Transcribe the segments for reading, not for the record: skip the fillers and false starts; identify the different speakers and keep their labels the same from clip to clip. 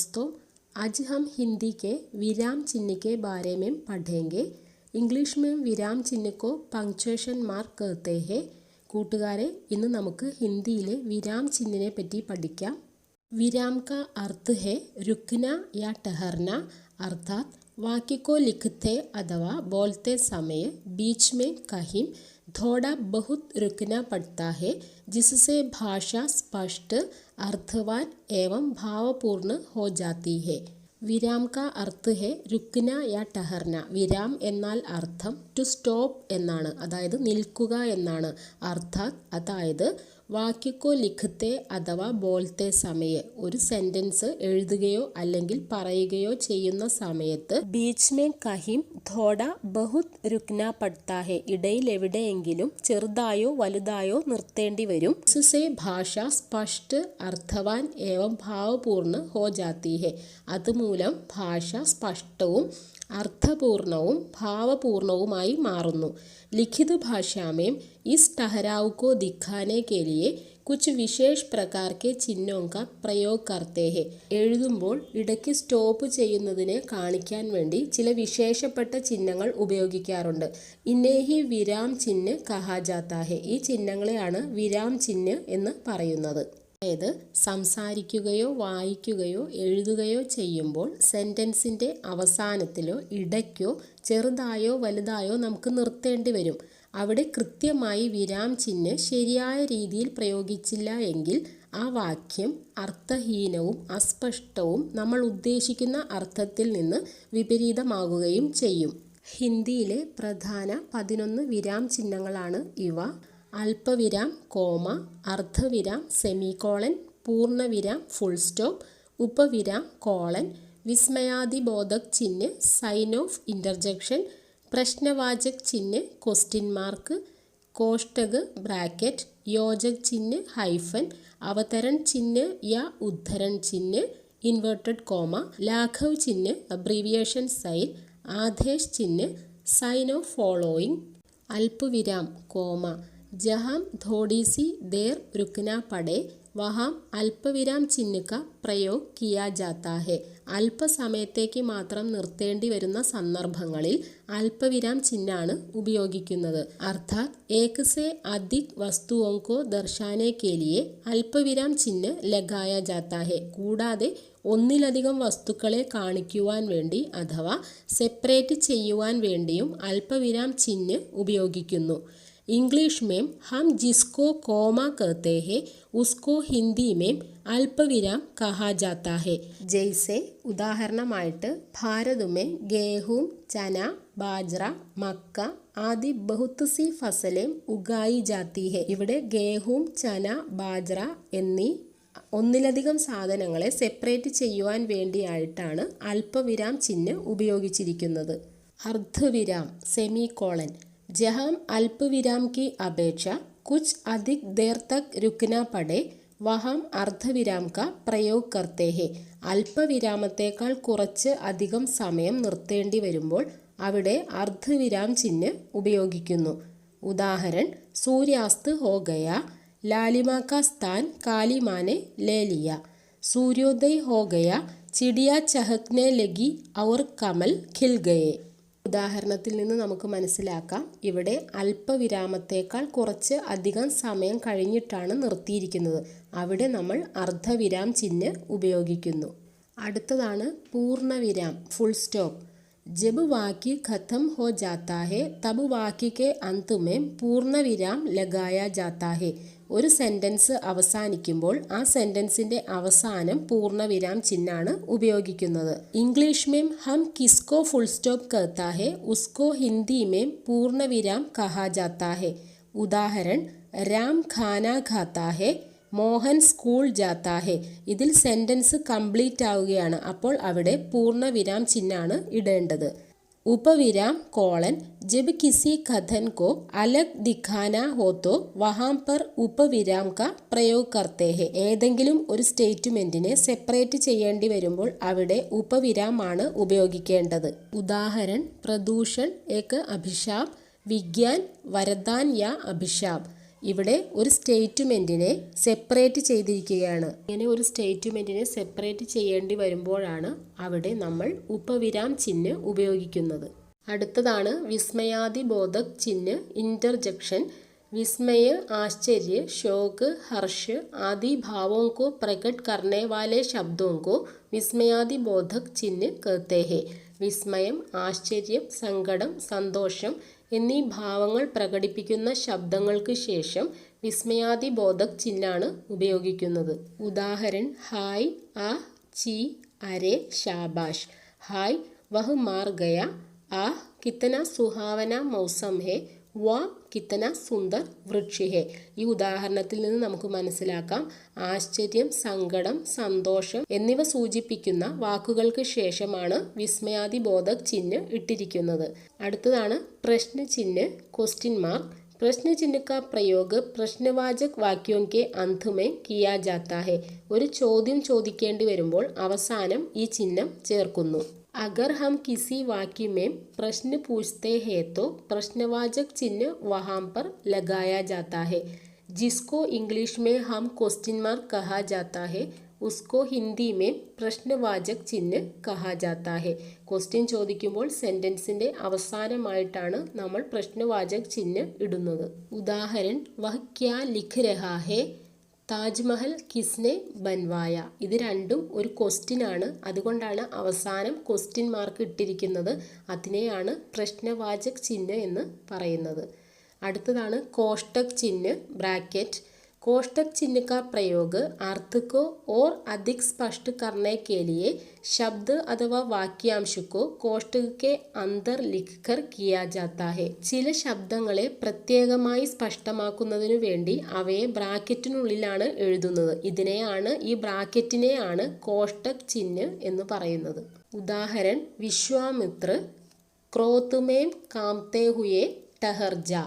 Speaker 1: दोस्तों, आज हम हिंदी के विराम चिन्ह के बारे में पढ़ेंगे. इंग्लिश में विराम चिन्ह को पंक्चुएशन मार्क कहते हैं. കൂട്ടുകാരെ, ഇന്ന് നമുക്ക് ഹിന്ദിയിലെ വിരാം ചിഹ്നനെ പറ്റി പഠിക്കാം. विराम का अर्थ है रुकना या ठहरना, अर्थात वाक्य को लिखते अथवा बोलते समय बीच में कहीं थोड़ा बहुत रुकना पड़ता है, जिससे भाषा स्पष्ट, अर्थवान एवं भावपूर्ण हो जाती है. വിരാം का अर्थ है रुकന या ठहरना. വിരാം എന്നാൽ അർത്ഥം ടു സ്റ്റോപ്പ് എന്നാണ്, അതായത് നിൽക്കുക എന്നാണ്. അതായത് വാക്യക്കോ ലിഖത്തെ അഥവാ ബോൾത്തെ സമയെ, ഒരു സെൻറ്റൻസ് എഴുതുകയോ അല്ലെങ്കിൽ പറയുകയോ ചെയ്യുന്ന സമയത്ത് ബീച്ച് മേ കഹിം ഥോഡ ബഹുത് രുക്ന പഡ്താ ഹെ, ഇടയിൽ എവിടെയെങ്കിലും ചെറുതായോ വലുതായോ നിർത്തേണ്ടി വരും. ഇസ്സേ ഭാഷ സ്പഷ്ട, അർത്ഥവാൻ ഏവം ഭാവപൂർണ്ണ ഹോ ജാത്തി ഹെ, അതുമൂലം ഭാഷ സ്പഷ്ടവും अर्थपूर्णവും भावपूर्णവുമായി മാറുന്നു. लिखित भाषा में इस ठहराव को दिखाने के लिए कुछ विशेष प्रकार के चिन्हों का प्रयोग करते हैं. എഴുതുമ്പോൾ ഇടയ്ക്ക് സ്റ്റോപ്പ് ചെയ്യുന്നതിനെ കാണിക്കാൻ വേണ്ടി ചില വിശേഷപ്പെട്ട ചിഹ്നങ്ങൾ ഉപയോഗിക്കാറുണ്ട്. ഇന്നേ ഹി വിരാം ചിഹ്ന കഹാ ജാതാ ഹെ, ഈ ചിഹ്നങ്ങളെയാണ് വിരാം ചിഹ്ന എന്ന് പറയുന്നത്. അതായത് സംസാരിക്കുകയോ വായിക്കുകയോ എഴുതുകയോ ചെയ്യുമ്പോൾ സെൻറ്റൻസിൻ്റെ അവസാനത്തിലോ ഇടയ്ക്കോ ചെറുതായോ വലുതായോ നമുക്ക് നിർത്തേണ്ടി വരും. അവിടെ കൃത്യമായി വിരാം ചിഹ്നം ശരിയായ രീതിയിൽ പ്രയോഗിച്ചില്ല എങ്കിൽ ആ വാക്യം അർത്ഥഹീനവും അസ്പഷ്ടവും നമ്മൾ ഉദ്ദേശിക്കുന്ന അർത്ഥത്തിൽ നിന്ന് വിപരീതമാകുകയും ചെയ്യും. ഹിന്ദിയിലെ പ്രധാന 11 വിരാം ചിഹ്നങ്ങളാണ് ഇവ. അല്പവിരാം, കോമ, അർദ്ധവിരാം, സെമികോളൻ, പൂർണ്ണവിരാം, ഫുൾ സ്റ്റോപ്പ്, ഉപവിരാം, കോളൻ, വിസ്മയാദിബോധക് ചിഹ്ന, സൈൻ ഓഫ് ഇൻ്റർജെക്ഷൻ, പ്രശ്നവാചക് ചിഹ്ന, ക്വസ്റ്റ്യൻ മാർക്ക്, കോഷ്ടക് ബ്രാക്കറ്റ്, യോജക് ചിഹ്ന, ഹൈഫൻ, അവതരൺ ചിഹ്ന യാ ഉദ്ധരൺ ചിഹ്ന, ഇൻവേർട്ടഡ് കോമ, ലാഘവ് ചിഹ്ന, അബ്രീവിയേഷൻ സൈൻ, ആദേശ് ചിഹ്ന, സൈൻ ഓഫ് ഫോളോയിങ്. അല്പവിരാം, കോമ, जहाँ थोड़ी सी देर रुकना पड़े वहाँ അല്പവിരാം ചിഹ്ന का പ്രयोग किया जाता है. അല്പസമയത്തേക്ക് മാത്രം നിർത്തേണ്ടി വരുന്ന സന്ദർഭങ്ങളിൽ അല്പവിരാം ചിഹ്നമാണ് ഉപയോഗിക്കുന്നത്. അർത്ഥാത് ഏക് സേ അധിക് വസ്തുओं को दर्शाने के लिए അല്പവിരാം ചിഹ്ന लगाया जाता है. കൂടാതെ ഒന്നിലധികം വസ്തുക്കളെ കാണിക്കുവാൻ വേണ്ടി അഥവാ സെപ്പറേറ്റ് ചെയ്യുവാൻ വേണ്ടിയും അല്പവിരാം ചിഹ്ന ഉപയോഗിക്കുന്നു. इंग्लिश में हम जिसको कोमा कहते हैं उसको हिंदी में अल्पविराम कहा जाता है. जैसे उदाहरणമായിട്ട് भारत में गेहूं, चना, बाजरा, मक्का आदि बहुत सी फसलें उगाई जाती है. ഇവിടെ ഗേഹൂം, ചന, ബാജ്ര എന്നീ ഒന്നിലധികം സാധനങ്ങളെ സെപ്പറേറ്റ് ചെയ്യുവാൻ വേണ്ടിയായിട്ടാണ് അല്പവിരാം ചിഹ്നം ഉപയോഗിച്ചിരിക്കുന്നത്. അർദ്ധവിരാം, സെമികോളൻ, जहाँ अल्पविराम की अपेक्षा कुछ अधिक देर तक रुकना पड़े वहाँ अर्धविराम का प्रयोग करते हैं. അല്പവിരാമത്തേക്കാൾ കുറച്ച് അധികം സമയം നിർത്തേണ്ടി വരുമ്പോൾ അവിടെ അർദ്ധവിരാം ചിഹ്നം ഉപയോഗിക്കുന്നു. ഉദാഹരൺ, സൂര്യാസ്ത് ഹോ ഗയാ, ലാലിമ കാ സ്ഥാൻ കാലിമാനെ ലേ ലിയ, സൂര്യോദയ് ഹോ ഗയാ, ചിടിയ ചഹക്നെ ലഗി ഔർ കമൽ ഖിൽ ഗയേ. ഉദാഹരണത്തിൽ നിന്ന് നമുക്ക് മനസ്സിലാക്കാം, ഇവിടെ അല്പവിരാമത്തേക്കാൾ കുറച്ച് അധികം സമയം കഴിഞ്ഞിട്ടാണ് നിർത്തിയിരിക്കുന്നത്. അവിടെ നമ്മൾ അർദ്ധവിരാം ചിഹ്നം ഉപയോഗിക്കുന്നു. അടുത്തതാണ് പൂർണ്ണവിരാം, ഫുൾ സ്റ്റോപ്പ്. ജബ് വാക്യ ഖത്തം ഹോ ജാത്താ ഹെ തബ് വാക്യ കെ അന്ത് മേം പൂർണ്ണവിരാം ലഗായ ജാത്താ ഹെ. ഒരു സെൻറ്റൻസ് അവസാനിക്കുമ്പോൾ ആ സെൻറ്റൻസിൻ്റെ അവസാനം പൂർണ്ണവിരാം ചിഹ്നമാണ് ഉപയോഗിക്കുന്നത്. ഇംഗ്ലീഷ് മേം ഹം കിസ്കോ ഫുൾ സ്റ്റോപ്പ് कहता है उसको हिंदी में पूर्णविराम कहा जाता है. ഉദാഹരൺ, രാം ഖാന ഖാത്താ ഹെ, മോഹൻ സ്കൂൾ ജാത്താ ഹെ. ഇതിൽ സെൻറ്റൻസ് കംപ്ലീറ്റ് ആവുകയാണ്, അപ്പോൾ അവിടെ പൂർണ്ണവിരാം ചിഹ്നമാണ് ഇടേണ്ടത്. उपविराम कोलन, जब किसी कथन को अलग दिखाना हो तो वहाँ पर उपविराം का प्रयोग करते हैं. ഏതെങ്കിലും ഒരു സ്റ്റേറ്റ്മെൻറ്റിനെ സെപ്പറേറ്റ് ചെയ്യേണ്ടി വരുമ്പോൾ അവിടെ ഉപവിരാമാണ് ഉപയോഗിക്കേണ്ടത്. ഉദാഹരൺ, പ്രദൂഷൺ ഏക അഭിശാപ്, വിജ്ഞാൻ വരദാൻ യാ അഭിശാപ്. ഇവിടെ ഒരു സ്റ്റേറ്റ്മെൻറ്റിനെ സെപ്പറേറ്റ് ചെയ്തിരിക്കുകയാണ്. ഇങ്ങനെ ഒരു സ്റ്റേറ്റ്മെൻറ്റിനെ സെപ്പറേറ്റ് ചെയ്യേണ്ടി വരുമ്പോഴാണ് അവിടെ നമ്മൾ ഉപവിരാം ചിഹ്നം ഉപയോഗിക്കുന്നത്. അടുത്തതാണ് വിസ്മയാദിബോധക് ചിഹ്നം इंटरजेक्शन। विस्मय, आश्चर्य, शोक, हर्ष आदि भावों को प्रकट करने वाले शब्दों को विस्मयादिबोधक चिन्ह कहते हैं. വിസ്മയം, ആശ്ചര്യം, സങ്കടം, സന്തോഷം എന്നീ ഭാവങ്ങൾ പ്രകടിപ്പിക്കുന്ന ശബ്ദങ്ങൾക്ക് ശേഷം വിസ്മയാദിബോധക് ചിഹ്നമാണ് ഉപയോഗിക്കുന്നത്. ഉദാഹരണം ഹായ്, ആ, ചി, അരെ, ശാബാഷ്. ഹായ് വഹ് മാർ ഗയ. ആ കിത്തന സുഹാവന മൗസം ഹെ. വാ കിത്തന സുന്ദർ വൃക്ഷ ഹെ. ഈ ഉദാഹരണത്തിൽ നിന്ന് നമുക്ക് മനസ്സിലാക്കാം ആശ്ചര്യം, സങ്കടം, സന്തോഷം എന്നിവ സൂചിപ്പിക്കുന്ന വാക്കുകൾക്ക് ശേഷമാണ് വിസ്മയാദിബോധക് ചിഹ്നം ഇട്ടിരിക്കുന്നത്. അടുത്തതാണ് പ്രശ്ന ചിഹ്നം ക്വസ്റ്റ്യൻ മാർക്ക്. प्रश्न चिन्ह का प्रयोग प्रश्नवाचक वाक्यों के अंत में किया जाता है. ഒരു ചോദ്യം ചോദിക്കേണ്ടി വരുമ്പോൾ അവസാനം ഈ ചിഹ്നം ചേർക്കുന്നു. अगर हम किसी वाक्य में प्रश्न पूछते हैं तो प्रश्नवाचक चिन्ह वहाँ पर लगाया जाता है. जिसको इंग्लिश में हम क्वेश्चन मार्क कहा जाता है उसको हिंदी में प्रश्नवाचक चिन्ह कहा जाता है. ക്വസ്റ്റ്യൻ ചോദിക്കുമ്പോൾ സെൻറ്റൻസിൻ്റെ അവസാനമായിട്ടാണ് നമ്മൾ പ്രശ്നവാചക ചിഹ്നം ഇടുന്നത്. ഉദാഹരണം വഹ് ക്യാ ലിഖ് രഹാ ഹെ. താജ്മഹൽ കിസ്നെ ബൻവായ. ഇത് രണ്ടും ഒരു ക്വസ്റ്റ്യൻ ആണ്, അതുകൊണ്ടാണ് അവസാനം ക്വസ്റ്റ്യൻ മാർക്ക് ഇട്ടിരിക്കുന്നത്. അതിനെയാണ് പ്രശ്നവാചക ചിഹ്നം എന്ന് പറയുന്നത്. അടുത്തതാണ് കോഷ്ടക് ചിഹ്നം ബ്രാക്കറ്റ്. कोष्टक चिन्ह का प्रयोग अर्थ को और अधिक स्पष्ट करने के लिए शब्द अथवा वाक्यांश को कोष्टक के अंदर लिखकर किया जाता है. ചില ശബ്ദങ്ങളെ പ്രത്യേകമായി സ്പഷ്ടമാക്കുന്നതിനു വേണ്ടി അവയെ ബ്രാക്കറ്റിനുള്ളിലാണ് എഴുതുന്നത്. ഈ ബ്രാക്കറ്റിനെയാണ് കോഷ്ടക് ചിഹ്നം എന്ന് പറയുന്നത്. ഉദാഹരണം വിശ്വാമിത്ര ക്രോധ് में कांपते हुए ठहर जा.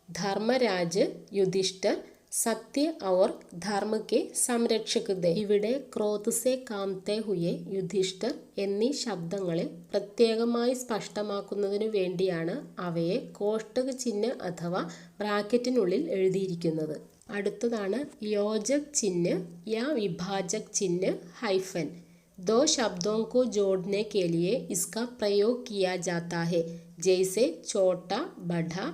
Speaker 1: ധർമ്മരാജ് യുധിഷ്ഠിർ സത്യ ഔർ ധർമ്മ കെ സംരക്ഷക് ദേ. ഇവിടെ ക്രോധ് സെ കാംതെ ഹുയെ, യുധിഷ്ഠിർ എന്നീ ശബ്ദങ്ങളെ പ്രത്യേകമായി സ്പഷ്ടമാക്കുന്നതിനു വേണ്ടിയാണ് അവയെ കോഷ്ടക ചിഹ്നം അഥവാ ബ്രാക്കറ്റിനുള്ളിൽ എഴുതിയിരിക്കുന്നത്. അടുത്തതാണ് യോജക് ചിഹ്നം യാ വിഭാജക് ചിഹ്നം ഹൈഫൻ. दो शब्दों को जोड़ने के लिए इसका प्रयोग किया जाता है. जैसे छोटा बड़ा,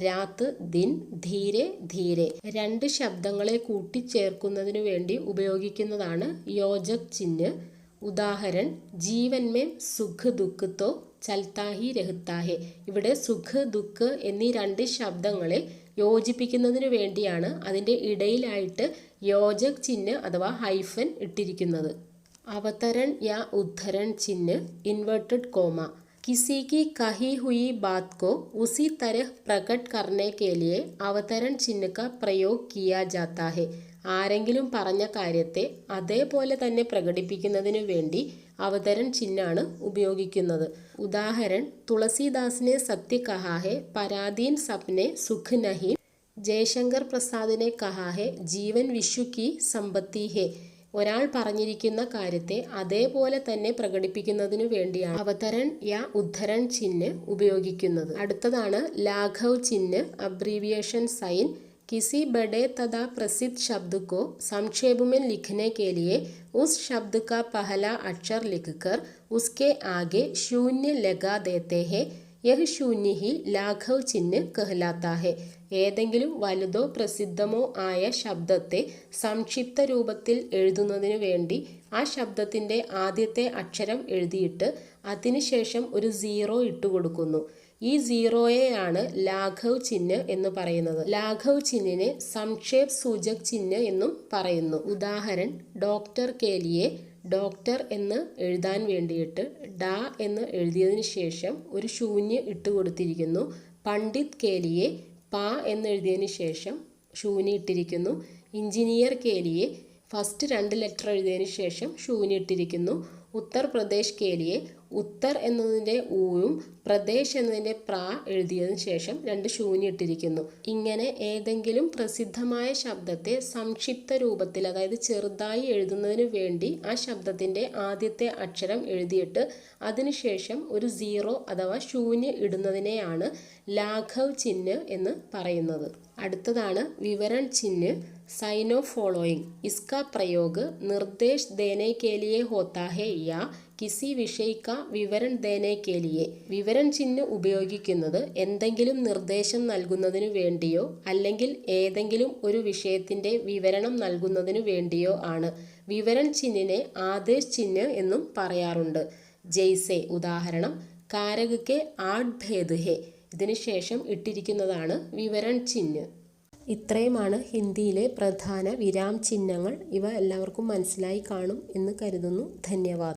Speaker 1: രാത്ത്, ദിൻ, ധീരെ, ധീരെ. രണ്ട് ശബ്ദങ്ങളെ കൂട്ടിച്ചേർക്കുന്നതിനു വേണ്ടി ഉപയോഗിക്കുന്നതാണ് യോജക് ചിഹ്നം. ഉദാഹരണം ജീവൻ മേ സുഖ് ദുഃഖ് തോ ചൽത്താ ഹി രഹ്താ ഹെ. ഇവിടെ സുഖ് ദുഃഖ് എന്നീ രണ്ട് ശബ്ദങ്ങളെ യോജിപ്പിക്കുന്നതിന് വേണ്ടിയാണ് അതിൻ്റെ ഇടയിലായിട്ട് യോജക് ചിഹ്നം അഥവാ ഹൈഫൻ ഇട്ടിരിക്കുന്നത്. അവതരൺ യാ ഉദ്ധരൺ ചിഹ്നം ഇൻവേർട്ടഡ് കോമ. किसी की कही हुई बात को उसी तरह प्रकट करने के लिए അവതരൺ ചിഹ്ന का प्रयोग किया जाता है. ആരെങ്കിലും പറഞ്ഞ കാര്യത്തെ അതേപോലെ തന്നെ പ്രകടിപ്പിക്കുന്നതിനു വേണ്ടി അവതരൺ ചിഹ്നമാണ് ഉപയോഗിക്കുന്നത്. ഉദാഹരണം തുളസീദാസിനെ സത്യ കഹാ ഹെ പരാധീൻ സപ്നെ സുഖ് നഹി. ജയശങ്കർ പ്രസാദിനെ കഹാ ഹെ ജീവൻ വിശ്വ കി സമ്പത്തി ഹെ. ഒരാൾ പറഞ്ഞിരിക്കുന്ന കാര്യത്തെ അതേപോലെ തന്നെ പ്രകടിപ്പിക്കുന്നതിനു വേണ്ടിയാണ് അവതരൺ യാ ഉദ്ധരൺ ചിഹ്നം ഉപയോഗിക്കുന്നത്. അടുത്തതാണ് ലാഘവ് ചിഹ്നം അബ്രീവിയേഷൻ സൈൻ. किसी बड़े तथा प्रसिद्ध शब्द को संक्षेप में लिखने के लिए उस शब्द का पहला अक्षर लिखकर उसके आगे शून्य लगा देते हैं. यह शून्य ही लाघव चिन्ह कहलाता है. ഏതെങ്കിലും വലുതോ പ്രസിദ്ധമോ ആയ ശബ്ദത്തെ സംക്ഷിപ്ത രൂപത്തിൽ എഴുതുന്നതിന് വേണ്ടി ആ ശബ്ദത്തിൻ്റെ ആദ്യത്തെ അക്ഷരം എഴുതിയിട്ട് അതിനുശേഷം ഒരു സീറോ ഇട്ടുകൊടുക്കുന്നു. ഈ സീറോയെയാണ് ലാഘവ് ചിഹ്നം എന്ന് പറയുന്നത്. ലാഘവ് ചിഹ്നനെ സംക്ഷേപ് സൂചക് ചിഹ്നം എന്നും പറയുന്നു. ഉദാഹരണം ഡോക്ടർ കേലിയെ ഡോക്ടർ എന്ന് എഴുതാൻ വേണ്ടിയിട്ട് ഡാ എന്ന് എഴുതിയതിന് ശേഷം ഒരു ശൂന്യം ഇട്ട് കൊടുത്തിരിക്കുന്നു. പണ്ഡിത് കേലിയെ പാ എന്നെഴുതിയതിന് ശേഷം ശൂന്യം ഇട്ടിരിക്കുന്നു. എഞ്ചിനീയർ കേലിയെ ഫസ്റ്റ് 2 ലെറ്റർ എഴുതിയതിന് ശേഷം ശൂന്യം ഇട്ടിരിക്കുന്നു. ഉത്തർപ്രദേശ് കേലിയെ ഉത്തർ എന്നതിൻ്റെ ഊയും പ്രദേശ് എന്നതിൻ്റെ പ്രാ എഴുതിയതിന് ശേഷം 2 ശൂന്യം ഇട്ടിരിക്കുന്നു. ഇങ്ങനെ ഏതെങ്കിലും പ്രസിദ്ധമായ ശബ്ദത്തെ സംക്ഷിപ്ത രൂപത്തിൽ അതായത് ചെറുതായി എഴുതുന്നതിന് വേണ്ടി ആ ശബ്ദത്തിൻ്റെ ആദ്യത്തെ അക്ഷരം എഴുതിയിട്ട് അതിനുശേഷം ഒരു സീറോ അഥവാ ശൂന്യം ഇടുന്നതിനെയാണ് ലാഘവ് ചിഹ്നം എന്ന് പറയുന്നത്. അടുത്തതാണ് विवरण चिन्ह साइन ऑफ फॉलोइंग इसका प्रयोग निर्देश देने के लिए होता है या किसी विषय का विवरण देने के लिए വിവരൺ ചിഹ്നം ഉപയോഗിക്കുന്നത് എന്തെങ്കിലും നിർദ്ദേശം നൽകുന്നതിനു വേണ്ടിയോ അല്ലെങ്കിൽ ഏതെങ്കിലും ഒരു വിഷയത്തിൻ്റെ വിവരണം നൽകുന്നതിനു വേണ്ടിയോ ആണ്. വിവരൺ ചിഹ്നിനെ ആദേശ് ചിഹ്നം എന്നും പറയാറുണ്ട്. ജയ്സെ ഉദാഹരണം കാരക് കെ ആഠ് ഭേദ് ഹെ ഇതിനു ശേഷം ഇട്ടിരിക്കുന്നതാണ് വിവരൺ ചിഹ്നം. ഇത്രയുമാണ് ഹിന്ദിയിലെ പ്രധാന വിരാം ചിഹ്നങ്ങൾ. ഇവ എല്ലാവർക്കും മനസ്സിലായി കാണും എന്ന് കരുതുന്നു. ധന്യവാദം.